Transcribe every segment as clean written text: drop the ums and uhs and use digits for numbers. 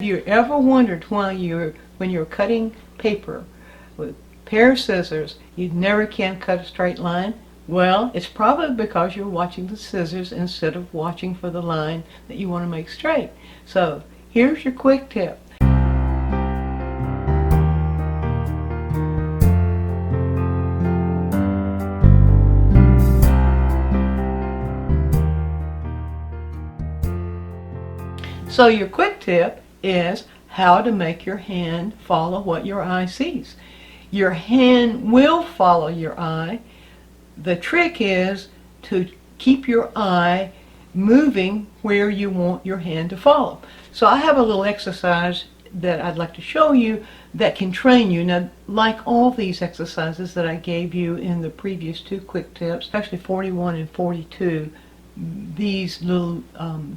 you ever wondered why when you're cutting paper with a pair of scissors, you never can cut a straight line? Well, it's probably because you're watching the scissors instead of watching for the line that you want to make straight. So here's your quick tip. So your quick tip is how to make your hand follow what your eye sees. Your hand will follow your eye. The trick is to keep your eye moving where you want your hand to follow. So I have a little exercise that I'd like to show you that can train you. Now, like all these exercises that I gave you in the previous two quick tips, especially 41 and 42, these little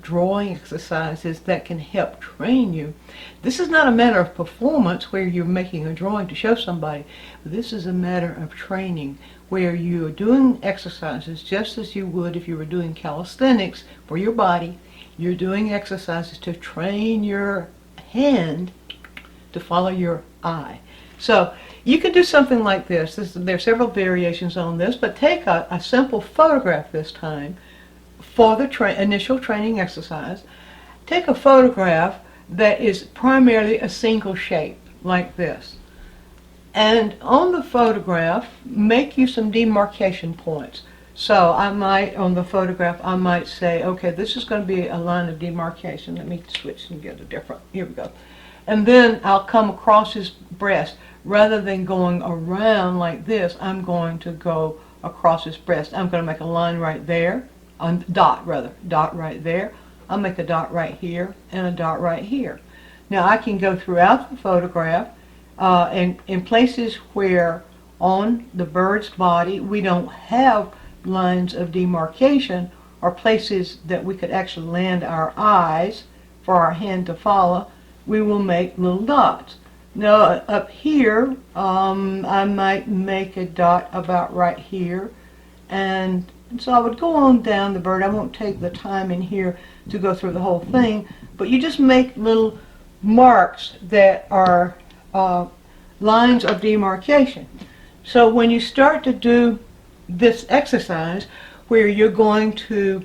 drawing exercises that can help train you. This is not a matter of performance where you're making a drawing to show somebody. This is a matter of training where you're doing exercises just as you would if you were doing calisthenics for your body. You're doing exercises to train your hand to follow your eye. So you can do something like this. There are several variations on this, but take a simple photograph this time for the initial training exercise. Take a photograph that is primarily a single shape like this, and on the photograph make you some demarcation points. So I might, on the photograph, I might say, okay, this is going to be a line of demarcation. Let me switch and get a different, here we go. And then I'll come across his breast. Rather than going around like this, I'm going to go across his breast. I'm going to make a line right there, dot right there. I'll make a dot right here and a dot right here. Now I can go throughout the photograph and in places where on the bird's body we don't have lines of demarcation, or places that we could actually land our eyes for our hand to follow, we will make little dots. Now up here I might make a dot about right here, and so I would go on down the bird. I won't take the time in here to go through the whole thing, but you just make little marks that are lines of demarcation. So when you start to do this exercise where you're going to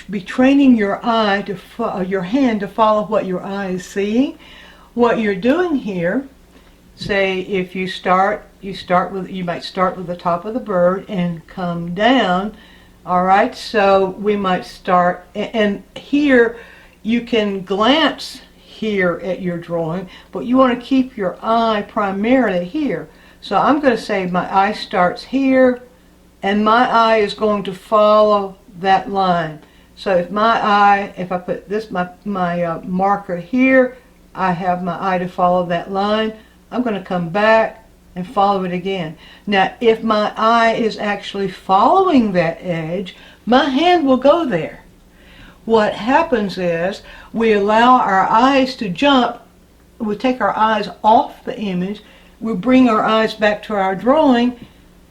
be training your eye to your hand to follow what your eye is seeing, what you're doing here, say if you might start with the top of the bird and come down. All right, so we might start, and here you can glance here at your drawing, but you want to keep your eye primarily here. So I'm going to say my eye starts here, and my eye is going to follow that line. So if I put this, my marker here, I have my eye to follow that line. I'm going to come back and follow it again. Now, if my eye is actually following that edge, my hand will go there. What happens is we allow our eyes to jump. We take our eyes off the image. We bring our eyes back to our drawing,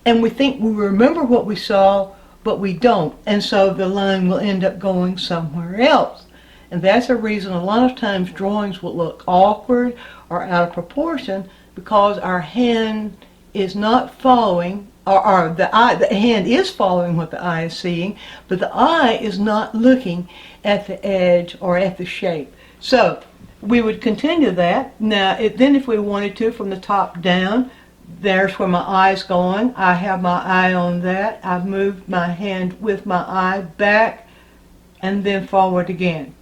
and we think we remember what we saw, but we don't. And so the line will end up going somewhere else. And that's a reason a lot of times drawings will look awkward or out of proportion, because our hand is not following, or the hand is following what the eye is seeing, but the eye is not looking at the edge or at the shape. So we would continue that. Now then if we wanted to, from the top down, there's where my eye's going. I have my eye on that. I've moved my hand with my eye back and then forward again.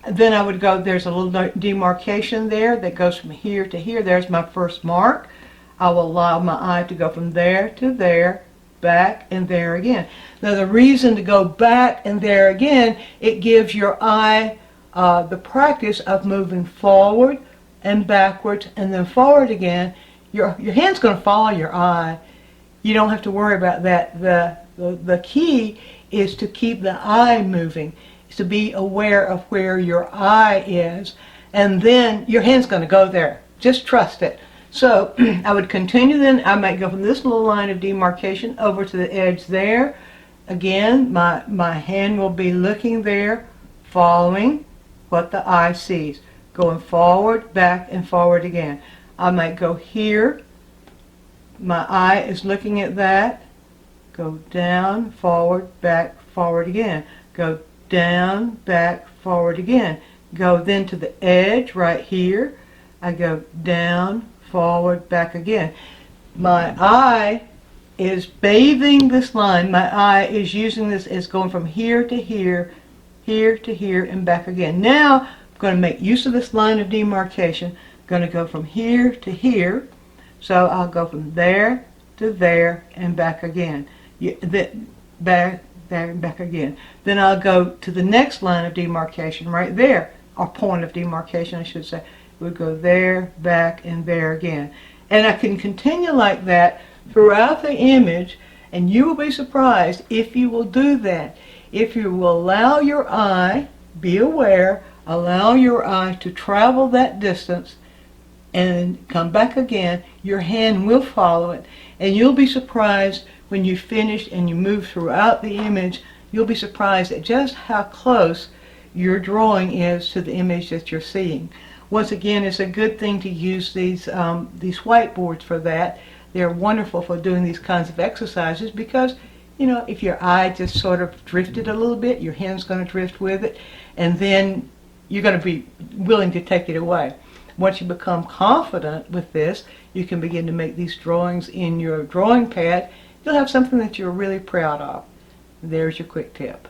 Then I would go, there's a little demarcation there that goes from here to here. There's my first mark. I will allow my eye to go from there to there, back and there again. Now the reason to go back and there again, it gives your eye the practice of moving forward and backwards and then forward again. Your hand's going to follow your eye. You don't have to worry about that. The key is to keep the eye moving, is to be aware of where your eye is, and then your hand's going to go there. Just trust it. So I would continue then. I might go from this little line of demarcation over to the edge there. Again, my hand will be looking there, following what the eye sees. going forward, back, and forward again. I might go here. My eye is looking at that. Go down, forward, back, forward again. Go down, back, forward again. Go then to the edge right here. I go down, forward, back again. My eye is bathing this line. My eye is using this as going from here to here, here to here, and back again. Now I'm going to make use of this line of demarcation. I'm going to go from here to here. So I'll go from there to there and back again. Back, there, and back again. Then I'll go to the next line of demarcation right there, or point of demarcation I should say. We'll go there, back, and there again. And I can continue like that throughout the image, and you will be surprised if you will do that. If you will allow your eye, be aware, allow your eye to travel that distance and come back again, your hand will follow it, and you'll be surprised when you finish and you move throughout the image. You'll be surprised at just how close your drawing is to the image that you're seeing. Once again, it's a good thing to use these whiteboards for that. They're wonderful for doing these kinds of exercises because, you know, if your eye just sort of drifted a little bit, your hand's going to drift with it, and then you're going to be willing to take it away. Once you become confident with this, you can begin to make these drawings in your drawing pad. You'll have something that you're really proud of. There's your quick tip.